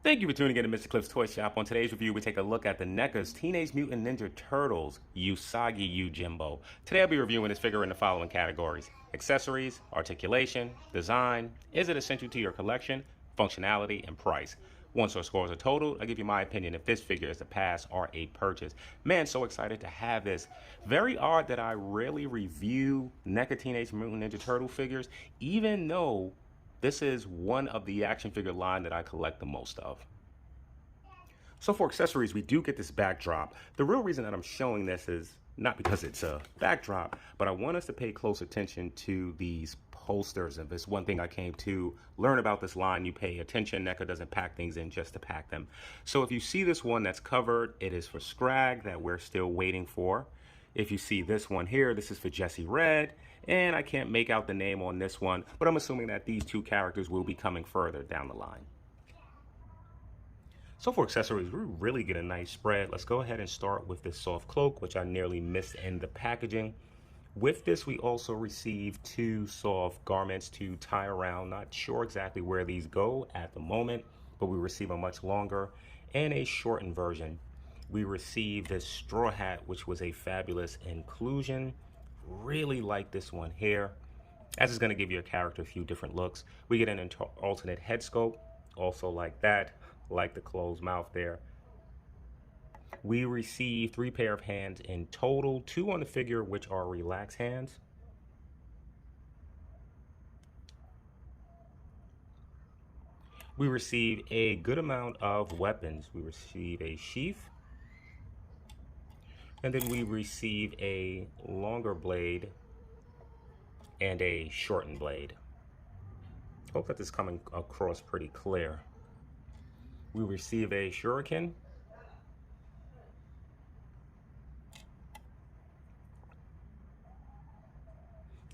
Thank you for tuning in to Mr. Cliff's Toy Shop. On today's review, we take a look at the NECA's Teenage Mutant Ninja Turtles Usagi Yojimbo. Today I'll be reviewing this figure in the following categories: accessories, articulation, design, is it essential to your collection, functionality, and price. One star scores are total. I'll give you my opinion if this figure is a pass or a purchase. Man, so excited to have this. Very odd that I rarely review NECA Teenage Mutant Ninja Turtle figures, even though this is one of the action figure line that I collect the most of. So for accessories, we do get this backdrop. The real reason that I'm showing this is not because it's a backdrop, but I want us to pay close attention to these posters. If it's one thing I came to learn about this line, you pay attention. NECA doesn't pack things in just to pack them. So if you see this one that's covered, it is for Scrag that we're still waiting for. If you see this one here, this is for Jesse Red, and I can't make out the name on this one, but I'm assuming that these two characters will be coming further down the line. So for accessories, we really get a nice spread. Let's go ahead and start with this soft cloak, which I nearly missed in the packaging. With this, we also receive two soft garments to tie around. Not sure exactly where these go at the moment, but we receive a much longer and a shortened version. We received this straw hat, which was a fabulous inclusion. Really like this one here, as it's going to give your character a few different looks. We get an alternate head sculpt, also like that, like the closed mouth there. We receive 3 pair of hands in total, 2 on the figure, which are relaxed hands. We receive a good amount of weapons. We receive a sheath, and then we receive a longer blade and a shortened blade. Hope that this is coming across pretty clear. We receive a shuriken,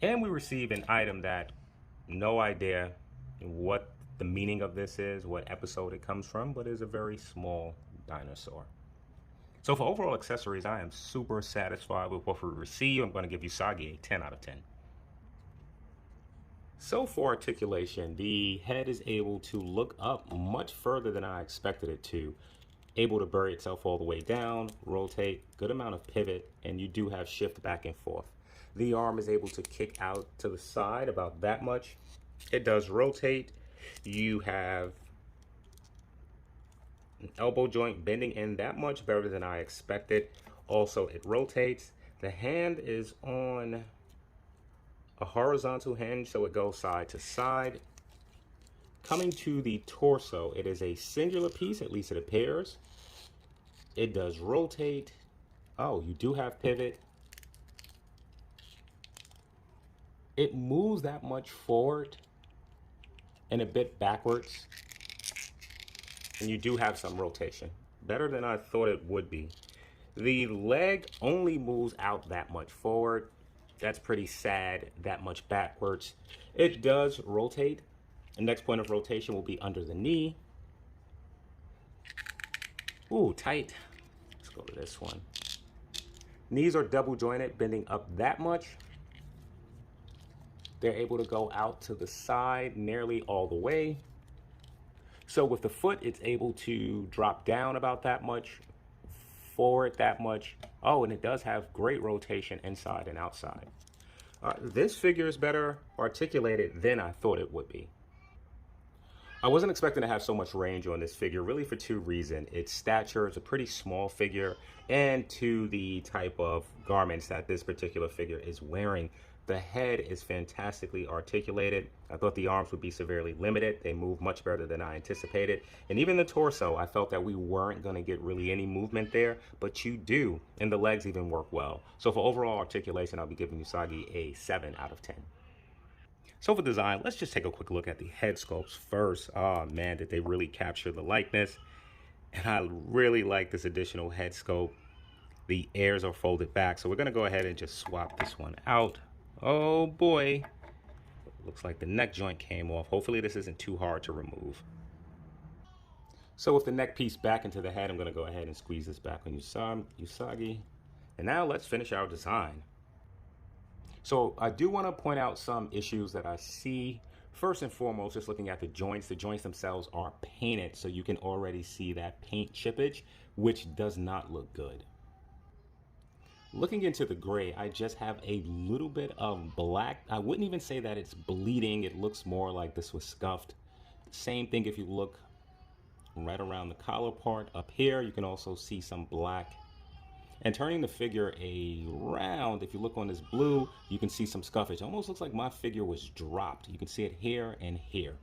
and we receive an item that no idea what the meaning of this is, what episode it comes from, but is a very small dinosaur. So for overall accessories, I am super satisfied with what we receive. I'm going to give Usagi a 10 out of 10. So for articulation, the head is able to look up much further than I expected it to. Able to bury itself all the way down, rotate, good amount of pivot, and you do have shift back and forth. The arm is able to kick out to the side about that much. It does rotate. You have an elbow joint bending in that much, better than I expected. Also, it rotates. The hand is on a horizontal hinge, so it goes side to side. Coming to the torso, it is a singular piece, at least it appears. It does rotate. Oh, you do have pivot. It moves that much forward and a bit backwards. And you do have some rotation. Better than I thought it would be. The leg only moves out that much forward. That's pretty sad, that much backwards. It does rotate. The next point of rotation will be under the knee. Ooh, tight. Let's go to this one. Knees are double jointed, bending up that much. They're able to go out to the side nearly all the way. So with the foot, it's able to drop down about that much, forward that much. Oh, and it does have great rotation inside and outside. This figure is better articulated than I thought it would be. I wasn't expecting to have so much range on this figure, really for 2 reasons. Its stature, it's a pretty small figure, and 2, the type of garments that this particular figure is wearing. The head is fantastically articulated. I thought the arms would be severely limited. They move much better than I anticipated. And even the torso, I felt that we weren't going to get really any movement there, but you do. And the legs even work well. So for overall articulation, I'll be giving Usagi a 7 out of 10. So for design, let's just take a quick look at the head sculpts first. Oh man, did they really capture the likeness. And I really like this additional head sculpt. The ears are folded back, so we're going to go ahead and just swap this one out. Oh boy, looks like the neck joint came off. Hopefully this isn't too hard to remove. So with the neck piece back into the head, I'm going to go ahead and squeeze this back on Usagi. And now let's finish our design. So I do want to point out some issues that I see First and foremost, just looking at the joints themselves are painted, so you can already see that paint chippage, which does not look good. Looking into the gray, I just have a little bit of black. I wouldn't even say that it's bleeding. It looks more like this was scuffed. Same thing if you look right around the collar part up here, you can also see some black. And turning the figure around, if you look on this blue, you can see some scuffage. It almost looks like my figure was dropped. You can see it here and here.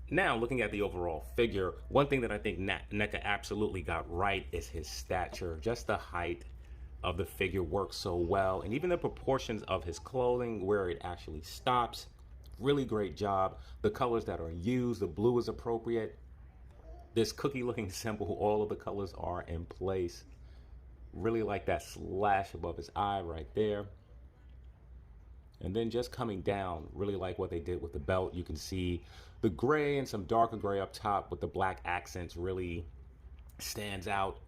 Now, looking at the overall figure, one thing that I think Neca absolutely got right is his stature. Just the height of the figure works so well, and even the proportions of his clothing, where it actually stops. Really great job. The colors that are used, the blue is appropriate. This cookie looking symbol, all of the colors are in place. Really like that slash above his eye right there. And then just coming down, really like what they did with the belt. You can see the gray and some darker gray up top with the black accents really stands out.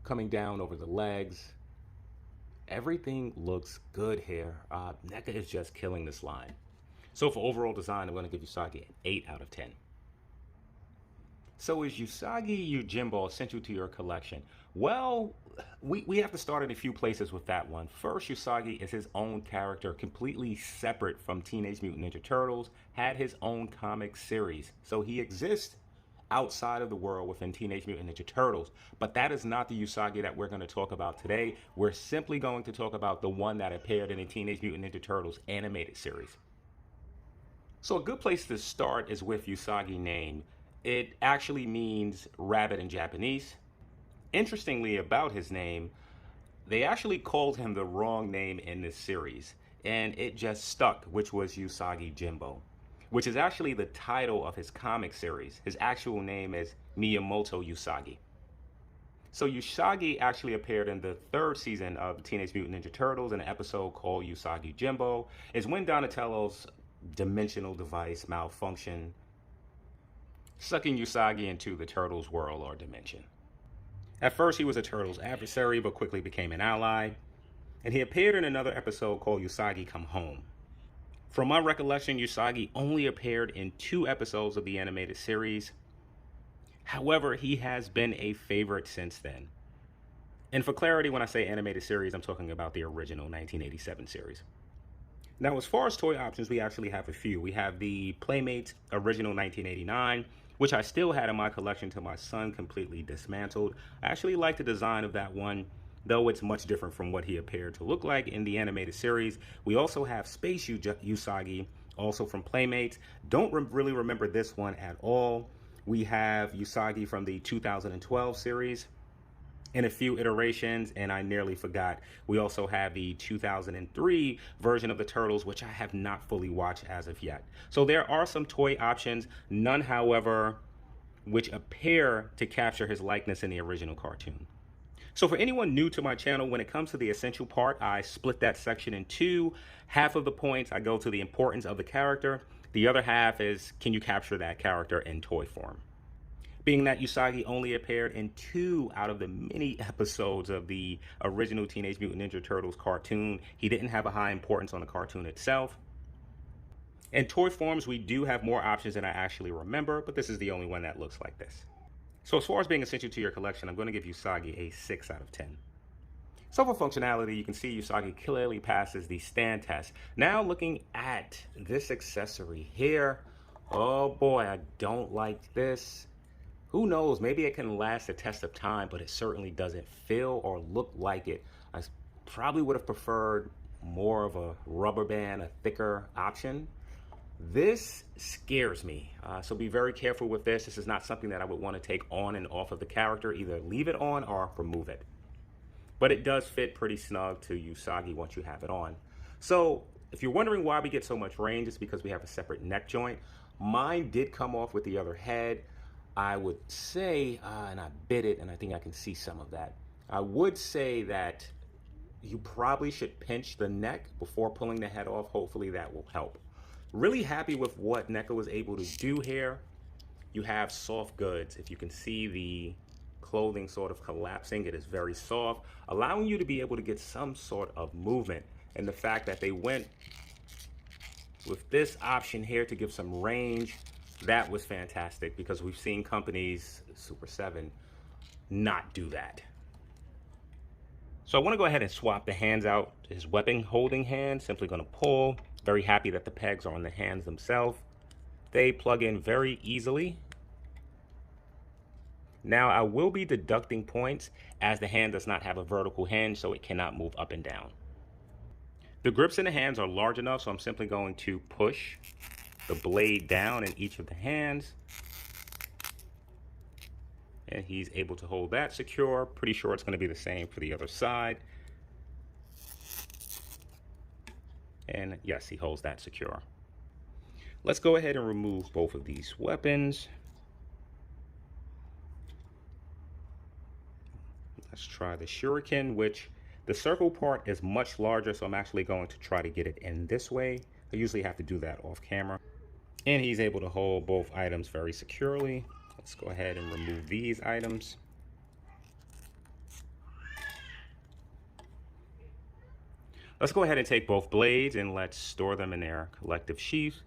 Coming down over the legs. Everything looks good here. Neca is just killing this line. So for overall design, I'm going to give Usagi an 8 out of 10. So is Usagi Yojimbo essential to your collection? Well, we have to start in a few places with that one. First, Usagi is his own character, completely separate from Teenage Mutant Ninja Turtles, had his own comic series. So he exists outside of the world within Teenage Mutant Ninja Turtles. But that is not the Usagi that we're going to talk about today. We're simply going to talk about the one that appeared in the Teenage Mutant Ninja Turtles animated series. So a good place to start is with Usagi name. It actually means rabbit in Japanese. Interestingly about his name, they actually called him the wrong name in this series, and it just stuck, which was Usagi Jimbo, which is actually the title of his comic series. His actual name is Miyamoto Usagi. So Usagi actually appeared in the 3rd season of Teenage Mutant Ninja Turtles in an episode called Usagi Jimbo. It's when Donatello's dimensional device malfunctioned, sucking Usagi into the Turtles' world or dimension. At first, he was a Turtles' adversary, but quickly became an ally. And he appeared in another episode called Usagi Come Home. From my recollection, Usagi only appeared in 2 episodes of the animated series. However, he has been a favorite since then. And for clarity, when I say animated series, I'm talking about the original 1987 series. Now, as far as toy options, we actually have a few. We have the Playmates original 1989, which I still had in my collection till my son completely dismantled. I actually like the design of that one, though it's much different from what he appeared to look like in the animated series. We also have Space Usagi, also from Playmates. Don't really remember this one at all. We have Usagi from the 2012 series in a few iterations, and I nearly forgot, we also have the 2003 version of the Turtles, which I have not fully watched as of yet. So there are some toy options, none, however, which appear to capture his likeness in the original cartoon. So for anyone new to my channel, when it comes to the essential part, I split that section in 2. Half of the points, I go to the importance of the character. The other half is, can you capture that character in toy form? Being that Usagi only appeared in 2 out of the many episodes of the original Teenage Mutant Ninja Turtles cartoon, he didn't have a high importance on the cartoon itself. In toy forms, we do have more options than I actually remember, but this is the only one that looks like this. So as far as being essential to your collection, I'm going to give Usagi a 6 out of 10. So for functionality, you can see Usagi clearly passes the stand test. Now looking at this accessory here, oh boy, I don't like this. Who knows, maybe it can last the test of time, but it certainly doesn't feel or look like it. I probably would have preferred more of a rubber band, a thicker option. This scares me, so be very careful with this. This is not something that I would want to take on and off of the character, either leave it on or remove it. But it does fit pretty snug to Usagi once you have it on. So if you're wondering why we get so much range, it's because we have a separate neck joint. Mine did come off with the other head. I would say, and I bit it, and I think I can see some of that. I would say that you probably should pinch the neck before pulling the head off. Hopefully that will help. Really happy with what Neca was able to do here. You have soft goods. If you can see the clothing sort of collapsing, it is very soft, allowing you to be able to get some sort of movement. And the fact that they went with this option here to give some range, that was fantastic because we've seen companies, Super 7, not do that. So I want to go ahead and swap the hands out. His weapon holding hand, simply going to pull. Very happy that the pegs are on the hands themselves. They plug in very easily. Now I will be deducting points as the hand does not have a vertical hinge, so it cannot move up and down. The grips in the hands are large enough, so I'm simply going to push the blade down in each of the hands. And he's able to hold that secure. Pretty sure it's going to be the same for the other side. And yes, he holds that secure. Let's go ahead and remove both of these weapons. Let's try the shuriken, which the circle part is much larger, so I'm actually going to try to get it in this way. I usually have to do that off camera. And he's able to hold both items very securely. Let's go ahead and remove these items. Let's go ahead and take both blades and let's store them in their collective sheath.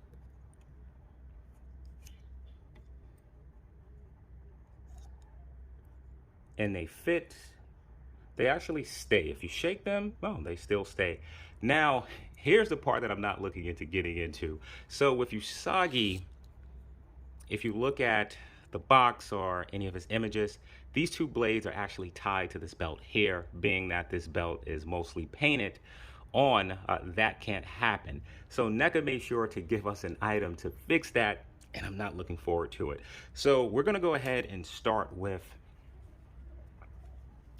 And they fit. They actually stay. If you shake them, oh, they still stay. Now, here's the part that I'm not looking into getting into. So with usagi, if you look at the box or any of his images, these two blades are actually tied to this belt here, being that this belt is mostly painted on. That can't happen. So Neca made sure to give us an item to fix that, and I'm not looking forward to it. So we're going to go ahead and start with,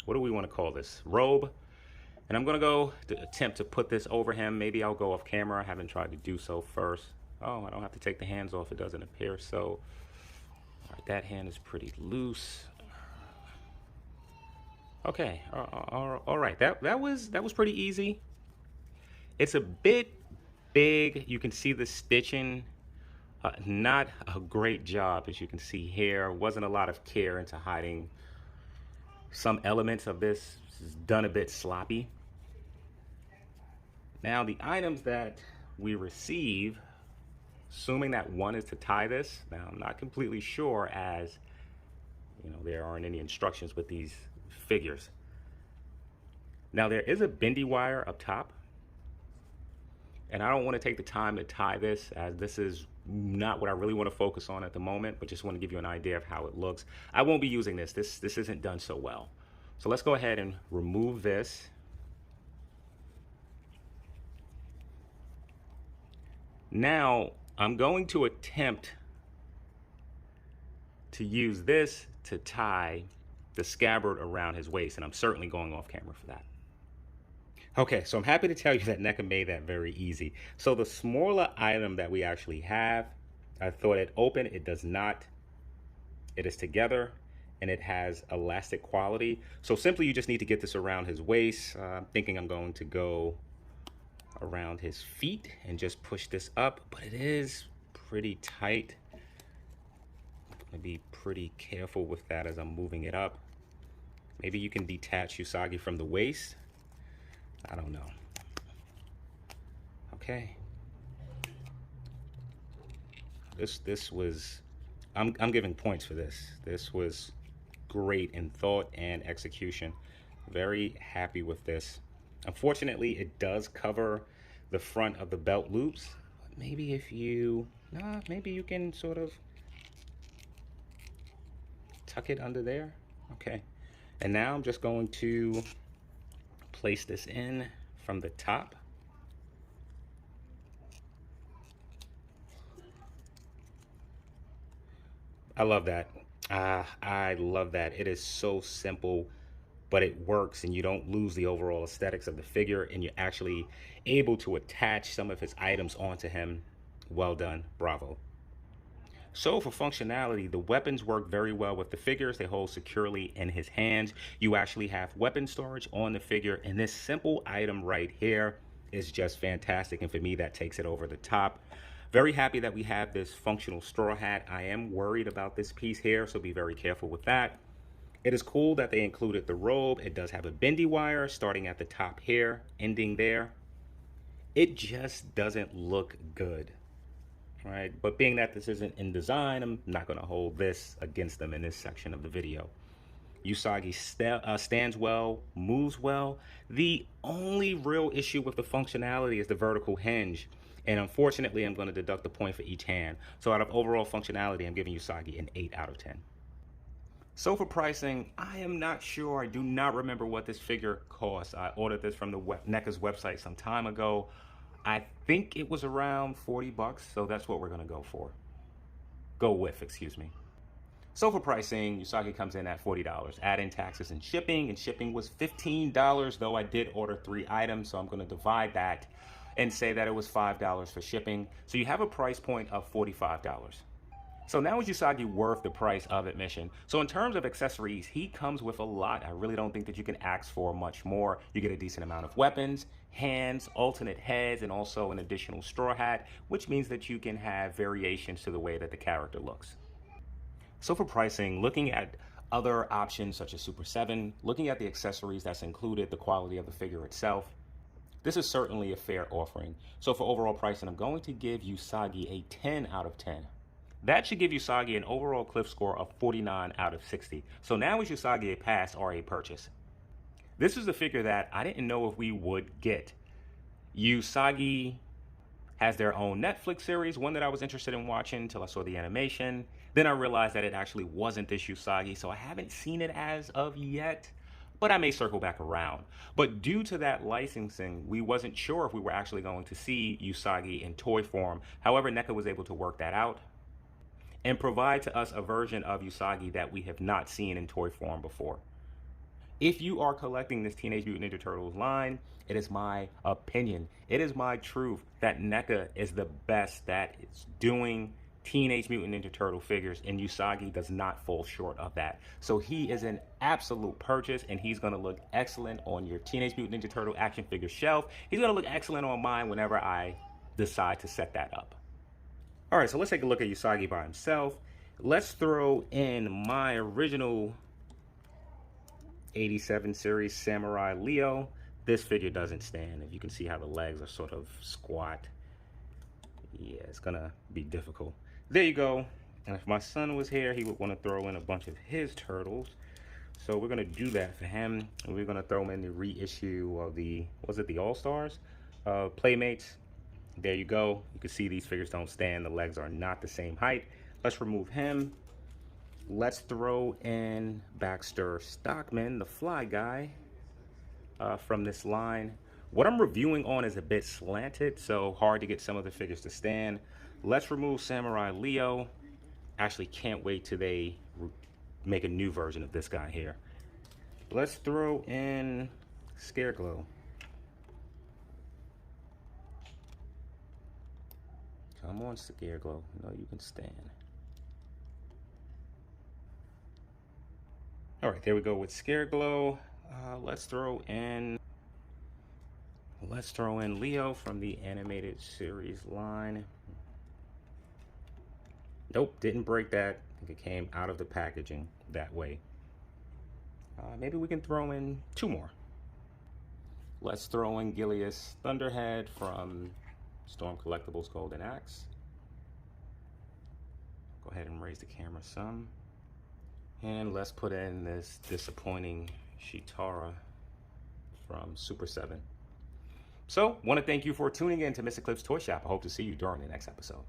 what do we want to call this? Robe. And I'm going to go to attempt to put this over him. Maybe I'll go off camera. I haven't tried to do so first. Oh, I don't have to take the hands off. It doesn't appear so. All right, that hand is pretty loose. Okay. All right. That was pretty easy. It's a bit big. You can see the stitching. Not a great job, as you can see here. Wasn't a lot of care into hiding some elements of this. This is done a bit sloppy. Now the items that we receive, assuming that one is to tie this. Now I'm not completely sure, as you know, there aren't any instructions with these figures. Now there is a bendy wire up top, and I don't want to take the time to tie this, as this is not what I really want to focus on at the moment, but just want to give you an idea of how it looks. I won't be using this. This isn't done so well. So let's go ahead and remove this. Now I'm going to attempt to use this to tie the scabbard around his waist, and I'm certainly going off camera for that. Okay, so I'm happy to tell you that Neca made that very easy. So the smaller item that we actually have, I thought it open. It does not. It is together, and it has elastic quality. So simply you just need to get this around his waist. I'm thinking I'm going to go around his feet and just push this up, but it is pretty tight. I'm gonna be pretty careful with that as I'm moving it up. Maybe you can detach usagi from the waist. I don't know. Okay. This was, I'm giving points for this. This was great in thought and execution. Very happy with this. Unfortunately, it does cover the front of the belt loops. But maybe if you, maybe you can sort of tuck it under there. Okay. And now I'm just going to place this in from the top. I love that. I love that. It is so simple, but it works, and you don't lose the overall aesthetics of the figure, and you're actually able to attach some of his items onto him. Well done. Bravo. So for functionality, the weapons work very well with the figures. They hold securely in his hands. You actually have weapon storage on the figure, and this simple item right here is just fantastic, and for me that takes it over the top. Very happy that we have this functional straw hat. I am worried about this piece here, so be very careful with that. It is cool that they included the robe. It does have a bendy wire starting at the top here, ending there. it just doesn't look good. Right? But being that this isn't in design, I'm not going to hold this against them in this section of the video. Usagi stands well, moves well. The only real issue with the functionality is the vertical hinge. And unfortunately, I'm going to deduct the point for each hand. So out of overall functionality, I'm giving Usagi an 8 out of 10. So for pricing, I am not sure. I do not remember what this figure costs. I ordered this from the NECA's website some time ago. I think it was around 40 bucks, so that's what we're going to go with, excuse me. So for pricing, Usagi comes in at $40. Add in taxes and shipping was $15, though I did order 3 items, so I'm going to divide that and say that it was $5 for shipping. So you have a price point of $45. So now is Usagi worth the price of admission? So in terms of accessories, he comes with a lot. I really don't think that you can ask for much more. You get a decent amount of weapons, hands, alternate heads, and also an additional straw hat, which means that you can have variations to the way that the character looks. So for pricing, looking at other options such as Super 7, looking at the accessories that's included, the quality of the figure itself, this is certainly a fair offering. So for overall pricing, I'm going to give Usagi a 10 out of 10. That should give Usagi an overall cliff score of 49 out of 60. So now is Usagi a pass or a purchase? This is a figure that I didn't know if we would get. Usagi has their own Netflix series, one that I was interested in watching until I saw the animation. Then I realized that it actually wasn't this Usagi, so I haven't seen it as of yet, but I may circle back around. But due to that licensing, we wasn't sure if we were actually going to see Usagi in toy form. However, NECA was able to work that out and provide to us a version of Usagi that we have not seen in toy form before. If you are collecting this Teenage Mutant Ninja Turtles line, it is my opinion, it is my truth that NECA is the best that is doing Teenage Mutant Ninja Turtle figures, and Usagi does not fall short of that. So he is an absolute purchase, and he's going to look excellent on your Teenage Mutant Ninja Turtle action figure shelf. He's going to look excellent on mine whenever I decide to set that up. All right, so let's take a look at Usagi by himself. Let's throw in my original 87 series Samurai Leo. This figure doesn't stand. If you can see how the legs are sort of squat. Yeah, it's gonna be difficult. There you go. And if my son was here, he would want to throw in a bunch of his turtles. So we're gonna do that for him. And we're gonna throw him in the reissue of the, was it the All-Stars? Playmates. There you go. You can see these figures don't stand. The legs are not the same height. Let's remove him. Let's throw in Baxter Stockman, the fly guy, from this line. What I'm reviewing on is a bit slanted, so hard to get some of the figures to stand. Let's remove Samurai Leo. Actually, can't wait till they make a new version of this guy here. Let's throw in Scareglow. Come on, Scareglow. No, you can stand. All right, there we go with Scareglow. Let's throw in Leo from the animated series line. Nope, didn't break that. I think it came out of the packaging that way. Maybe we can throw in 2 more. Let's throw in Gilius Thunderhead from Storm Collectibles Golden Axe. Go ahead and raise the camera some. And let's put in this disappointing Shitara from Super 7. So, want to thank you for tuning in to Mr. Clip's Toy Shop. I hope to see you during the next episode.